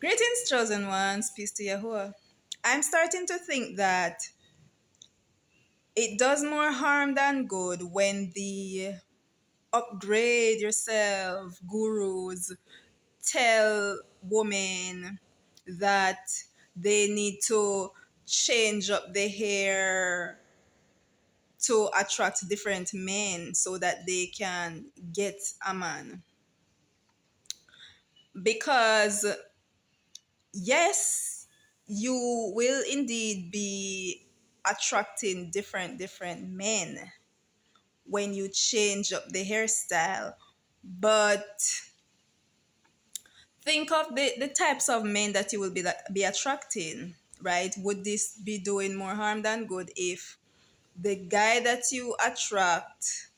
Greetings, chosen ones. Peace to Yahuwah. I'm starting to think that it does more harm than good when the upgrade yourself gurus tell women that they need to change up their hair to attract different men so that they can get a man. Because yes, you will indeed be attracting different men when you change up the hairstyle, but think of the types of men that you will be attracting, right? Would this be doing more harm than good if the guy that you attract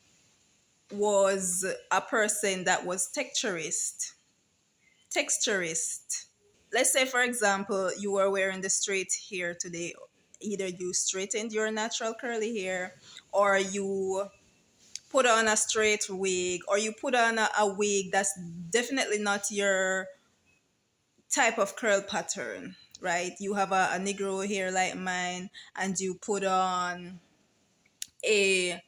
was a person that was texturist? Let's say, for example, you were wearing the straight hair today. Either you straightened your natural curly hair, or you put on a straight wig, or you put on a wig that's definitely not your type of curl pattern, right? You have a Negro hair like mine, and you put on a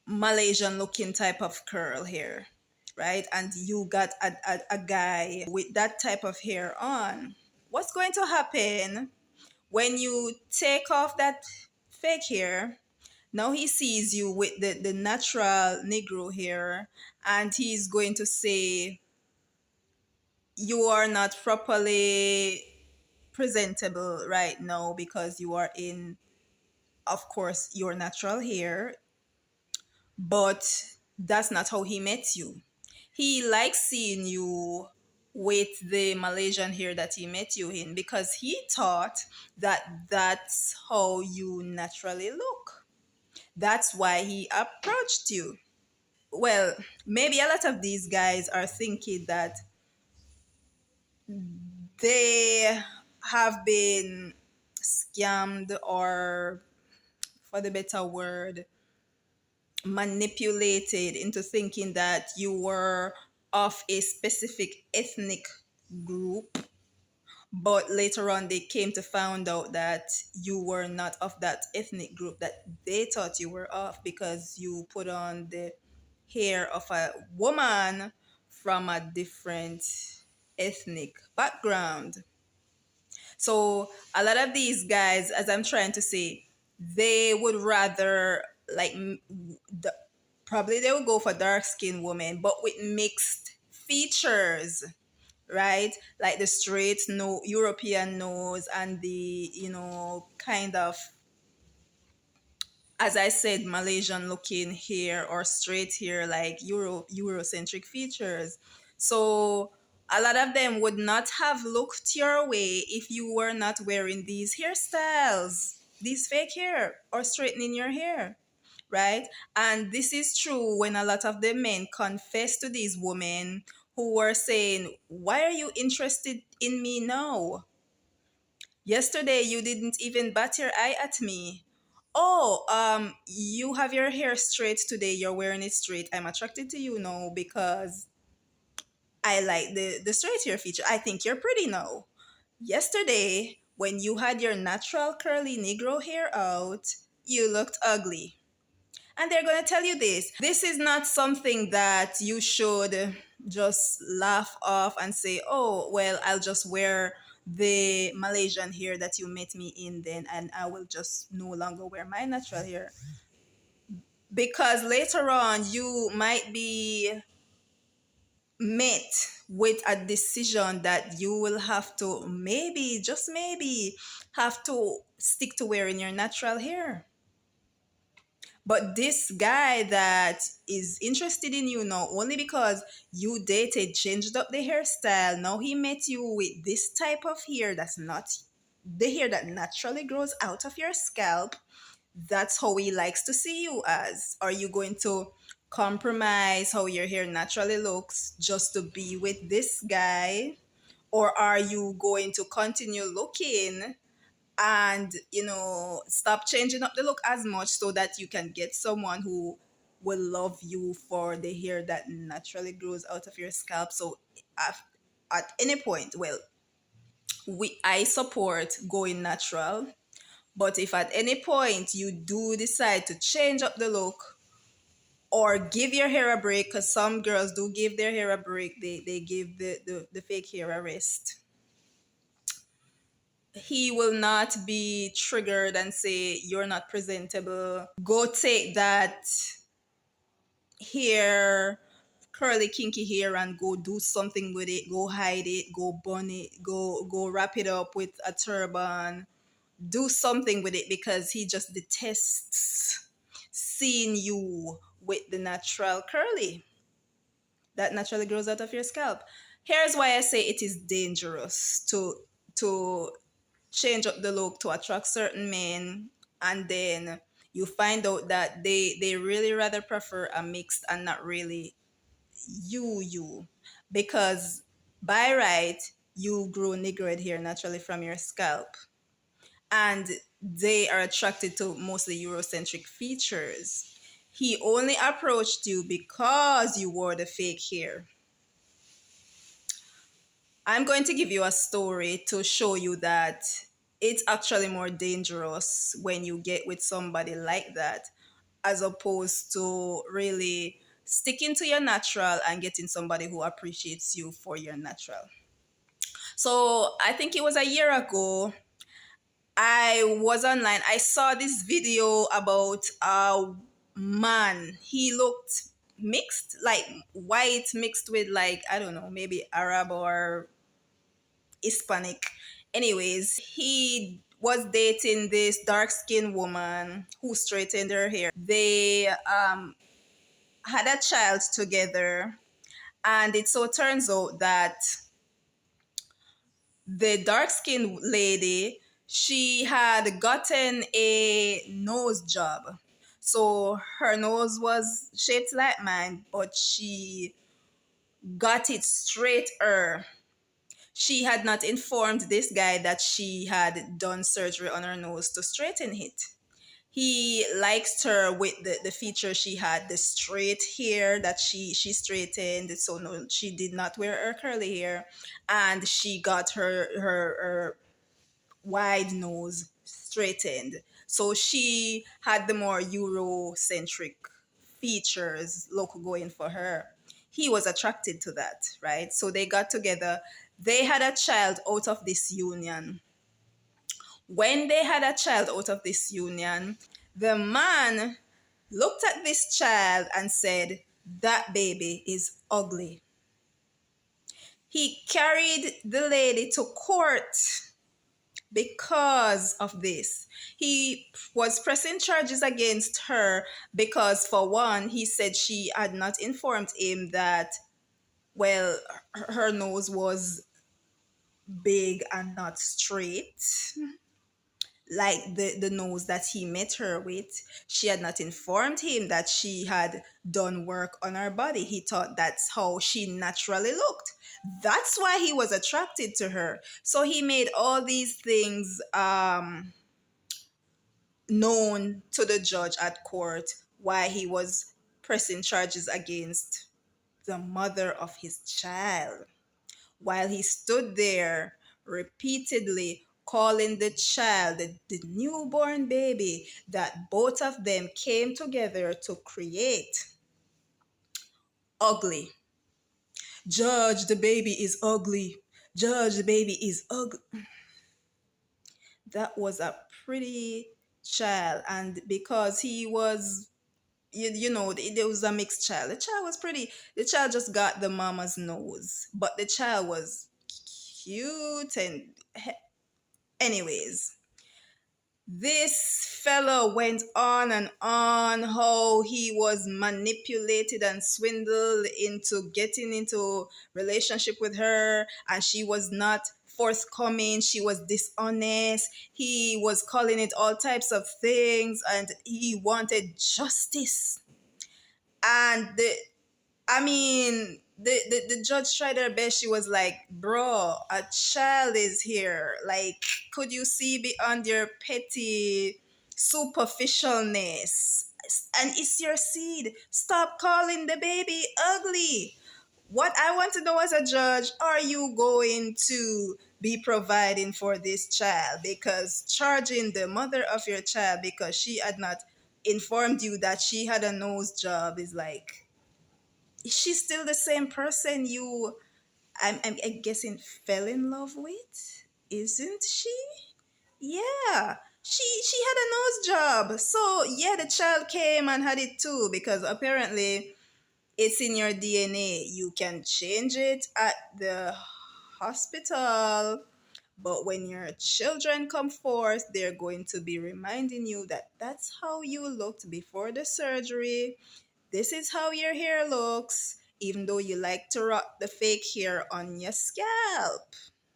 Malaysian looking type of curl hair, right? And you got a guy with that type of hair on. What's going to happen when you take off that fake hair? Now he sees you with the natural Negro hair, and he's going to say you are not properly presentable right now because you are in, of course, your natural hair, but that's not how he met you. He likes seeing you with the Malaysian hair that he met you in because he thought that that's how you naturally look. That's why he approached you. Well, maybe a lot of these guys are thinking that they have been scammed, or for the better word, manipulated into thinking that you were of a specific ethnic group, but later on they came to find out that you were not of that ethnic group that they thought you were of, because you put on the hair of a woman from a different ethnic background. So a lot of these guys, as I'm trying to say, they would rather like the, probably they would go for dark skinned women, but with mixed features, right? Like the straight no European nose, and the kind of, as I said, Malaysian looking hair or straight hair, like eurocentric features. So a lot of them would not have looked your way if you were not wearing these hairstyles, these fake hair, or straightening your hair, right? And this is true when a lot of the men confess to these women who were saying, "Why are you interested in me now? Yesterday you didn't even bat your eye at me. Oh, you have your hair straight today. You're wearing it straight. I'm attracted to you now because I like the straight hair feature. I think you're pretty now. Yesterday, when you had your natural curly Negro hair out, you looked ugly." And they're going to tell you this. This is not something that you should just laugh off and say, "Oh, well, I'll just wear the Malaysian hair that you met me in then, and I will just no longer wear my natural hair." Because later on, you might be met with a decision that you will have to maybe, just maybe, have to stick to wearing your natural hair. But this guy that is interested in you now only because you dated, changed up the hairstyle, now he met you with this type of hair that's not the hair that naturally grows out of your scalp. That's how he likes to see you as. Are you going to compromise how your hair naturally looks just to be with this guy? Or are you going to continue looking and stop changing up the look as much so that you can get someone who will love you for the hair that naturally grows out of your scalp? So at any point, well, I support going natural, but if at any point you do decide to change up the look or give your hair a break, because some girls do give their hair a break, they give the fake hair a rest, he will not be triggered and say you're not presentable. Go take that hair, curly kinky hair, and go do something with it. Go hide it, go bun it, go wrap it up with a turban. Do something with it, because he just detests seeing you with the natural curly that naturally grows out of your scalp. Here's why I say it is dangerous to change up the look to attract certain men, and then you find out that they really rather prefer a mixed and not really you, because by right you grow Negroid hair naturally from your scalp, and they are attracted to mostly eurocentric features. He only approached you because you wore the fake hair. I'm going to give you a story to show you that it's actually more dangerous when you get with somebody like that, as opposed to really sticking to your natural and getting somebody who appreciates you for your natural. So I think it was a year ago. I was online. I saw this video about a man. He looked mixed, like white mixed with, like, I don't know, maybe Arab or Hispanic. Anyways, he was dating this dark skinned woman who straightened her hair. They had a child together, and it so turns out that the dark skinned lady, she had gotten a nose job. So her nose was shaped like mine, but she got it straighter. She had not informed this guy that she had done surgery on her nose to straighten it. He liked her with the feature she had, the straight hair that she straightened. So no, she did not wear her curly hair, and she got her wide nose straightened. So she had the more Eurocentric features look going for her. He was attracted to that, right? So they got together. They had a child out of this union. When they had a child out of this union, the man looked at this child and said, "That baby is ugly." He carried the lady to court because of this. He was pressing charges against her because, for one, he said she had not informed him that, well, her nose was big and not straight, like the nose that he met her with. She had not informed him that she had done work on her body. He thought that's how she naturally looked. That's why he was attracted to her. So he made all these things known to the judge at court, why he was pressing charges against the mother of his child, while he stood there repeatedly calling the child the newborn baby that both of them came together to create ugly. Judge, the baby is ugly. Judge, the baby is ugly. That was a pretty child, and because he was, there was a mixed child. The child was pretty. The child just got the mama's nose, but the child was cute. And anyways, this fella went on and on how he was manipulated and swindled into getting into relationship with her, and she was not forthcoming. She was dishonest. He was calling it all types of things, and he wanted justice. And the judge tried her best. She was like, "Bro, a child is here. Like, could you see beyond your petty superficialness? And it's your seed. Stop calling the baby ugly." What I want to know as a judge, are you going to be providing for this child? Because charging the mother of your child because she had not informed you that she had a nose job is like, is she still the same person you, I'm guessing, fell in love with? Isn't she? Yeah. She had a nose job. So yeah, the child came and had it too because apparently it's in your DNA. You can change it at the hospital, but when your children come forth, they're going to be reminding you that that's how you looked before the surgery. This is how your hair looks, even though you like to rock the fake hair on your scalp.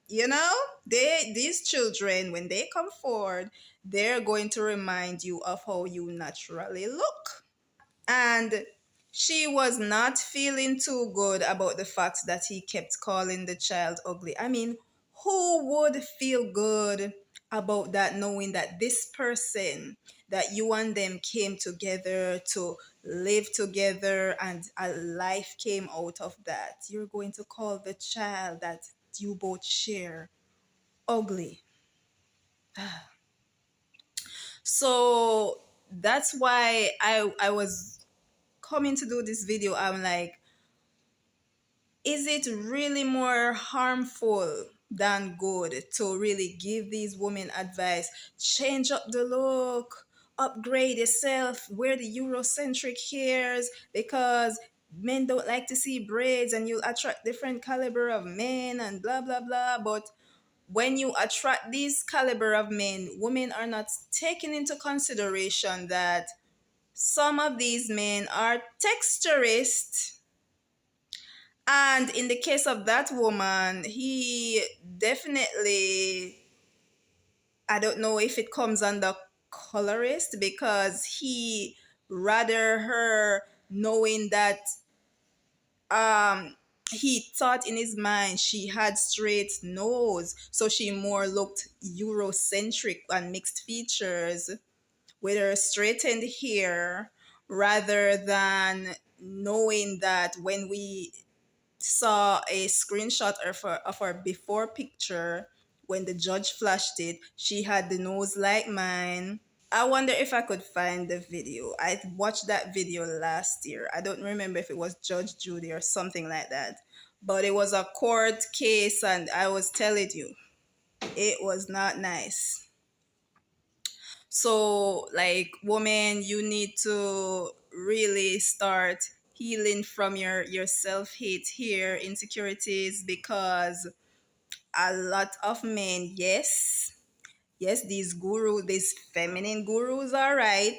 You know, these children, when they come forward, they're going to remind you of how you naturally look. And she was not feeling too good about the fact that he kept calling the child ugly. I mean, who would feel good about that, knowing that this person, that you and them came together to live together and a life came out of that? You're going to call the child that you both share ugly. So that's why I was coming to do this video. I'm like, is it really more harmful than good to really give these women advice? Change up the look, upgrade yourself, wear the eurocentric hairs because men don't like to see braids and you'll attract different caliber of men and blah blah blah. But when you attract these caliber of men, women are not taking into consideration that some of these men are texturists. And in the case of that woman, he definitely, I don't know if it comes under colorist because he rather her knowing that um he thought in his mind she had straight nose, so she more looked eurocentric and mixed features with her straightened hair rather than knowing that when we saw a screenshot of her before picture when the judge flashed it, she had the nose like mine. I wonder if I could find the video. I watched that video last year. I don't remember if it was Judge Judy or something like that. But it was a court case, and I was telling you, it was not nice. So, like, woman, you need to really start healing from your self-hate here, insecurities, because a lot of men, yes, these feminine gurus are right,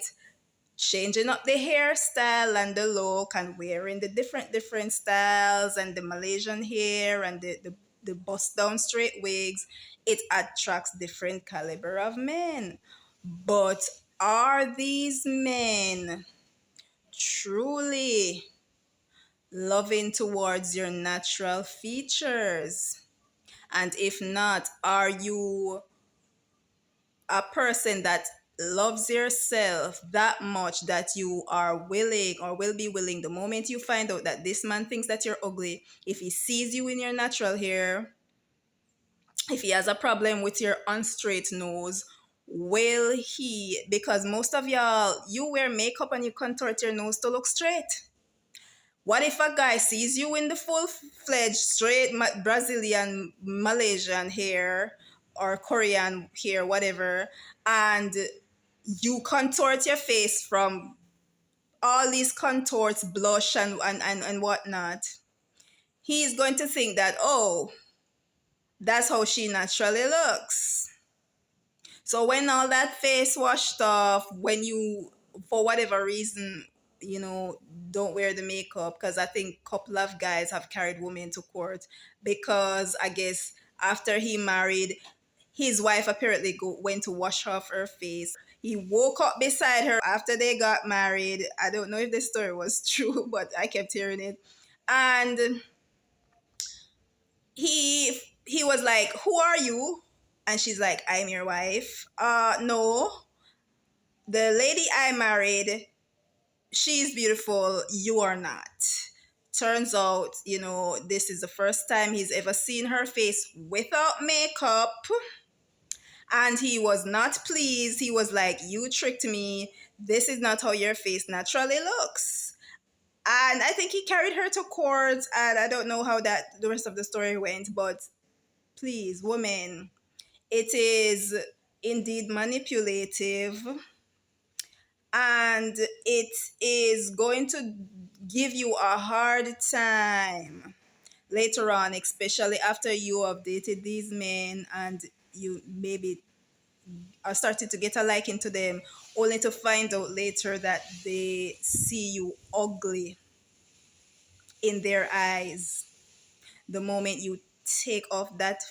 changing up the hairstyle and the look and wearing the different styles and the Malaysian hair and the bust down straight wigs. It attracts different caliber of men. But are these men truly loving towards your natural features? And if not, are you a person that loves yourself that much that you are willing or will be willing, the moment you find out that this man thinks that you're ugly, if he sees you in your natural hair, if he has a problem with your unstraight nose, will he, because most of y'all, you wear makeup and you contort your nose to look straight. What if a guy sees you in the full-fledged straight Brazilian, Malaysian hair or Korean hair, whatever, and you contort your face from all these contorts, blush and whatnot? He's going to think that, oh, that's how she naturally looks. So when all that face washed off, when you, for whatever reason, you know, don't wear the makeup, because I think a couple of guys have carried women to court because I guess after he married, his wife apparently went to wash off her face. He woke up beside her after they got married. I don't know if the story was true, but I kept hearing it. And he was like, "Who are you?" And she's like, "I'm your wife." No, the lady I married, she's beautiful. You are not. Turns out, this is the first time he's ever seen her face without makeup. And he was not pleased. He was like, "You tricked me. This is not how your face naturally looks." And I think he carried her to court. And I don't know how the rest of the story went. But please, woman, it is indeed manipulative. And it is going to give you a hard time later on, especially after you have dated these men and you maybe are starting to get a liking to them, only to find out later that they see you ugly in their eyes the moment you take off that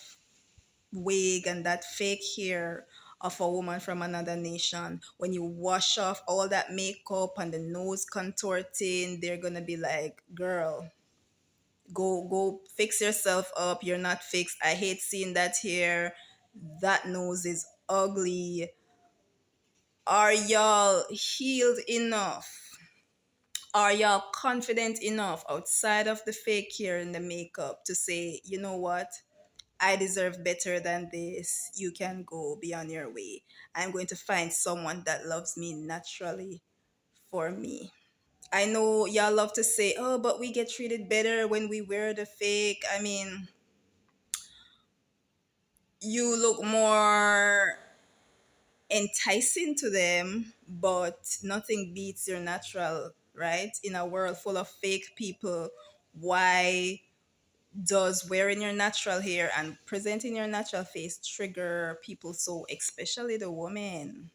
wig and that fake hair of a woman from another nation. When you wash off all that makeup and the nose contorting, they're gonna be like, "Girl, go fix yourself up. You're not fixed. I hate seeing that hair. That nose is ugly." Are y'all healed enough? Are y'all confident enough outside of the fake hair and the makeup to say, "You know what? I deserve better than this. You can go, be on your way. I'm going to find someone that loves me naturally for me." I know y'all love to say, "Oh, but we get treated better when we wear the fake." I mean, you look more enticing to them, but nothing beats your natural, right? In a world full of fake people, why does wearing your natural hair and presenting your natural face trigger people so, especially the women?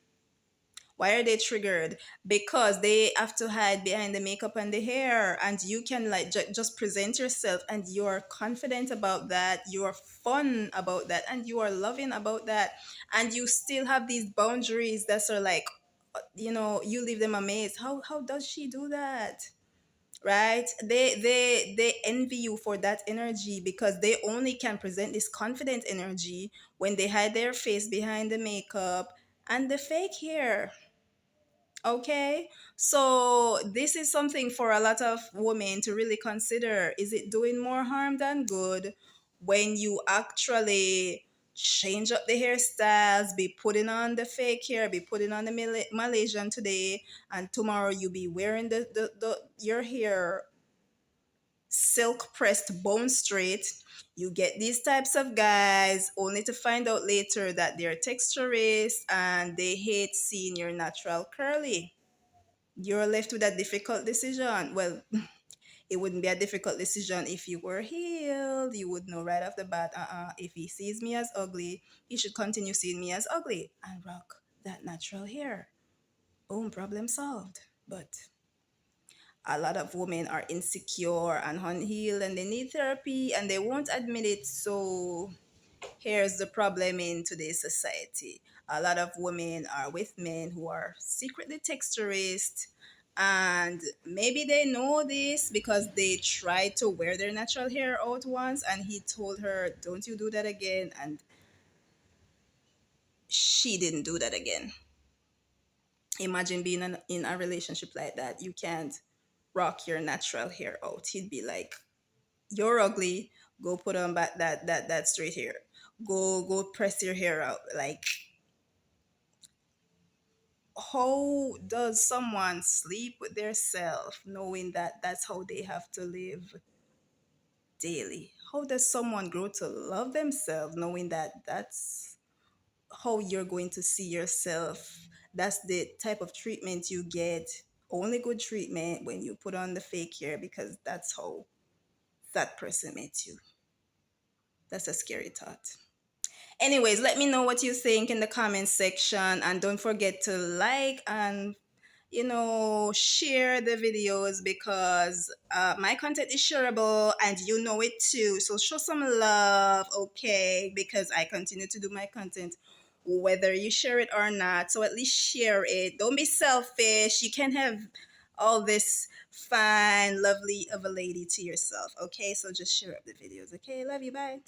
Why are they triggered? Because they have to hide behind the makeup and the hair, and you can like just present yourself, and you're confident about that, you're fun about that, and you are loving about that, and you still have these boundaries that are like, you leave them amazed. How does she do that? Right? They envy you for that energy because they only can present this confident energy when they hide their face behind the makeup and the fake hair. Okay, so this is something for a lot of women to really consider. Is it doing more harm than good when you actually change up the hairstyles, be putting on the fake hair, be putting on the Malaysian today, and tomorrow you be wearing your hair silk pressed bone straight? You get these types of guys only to find out later that they're texturists and they hate seeing your natural curly. You're left with a difficult decision. Well, it wouldn't be a difficult decision if you were healed. You would know right off the bat, if he sees me as ugly, he should continue seeing me as ugly and rock that natural hair. Boom, problem solved. But a lot of women are insecure and unhealed and they need therapy and they won't admit it. So here's the problem in today's society. A lot of women are with men who are secretly texturist, and maybe they know this because they tried to wear their natural hair out once and he told her, "Don't you do that again," and she didn't do that again. Imagine being in a relationship like that. You can't rock your natural hair out. He'd be like, "You're ugly. Go put on back that straight hair. Go press your hair out." Like, how does someone sleep with their self knowing that that's how they have to live daily? How does someone grow to love themselves knowing that that's how you're going to see yourself? That's the type of treatment you get. Only good treatment when you put on the fake hair because that's how that person met you. That's a scary thought. Anyways, let me know what you think in the comment section, and don't forget to like and share the videos because my content is shareable and you know it too. So show some love, okay? Because I continue to do my content whether you share it or not. So at least share it. Don't be selfish. You can have all this fine, lovely of a lady to yourself, okay? So just share up the videos, okay? Love you. Bye.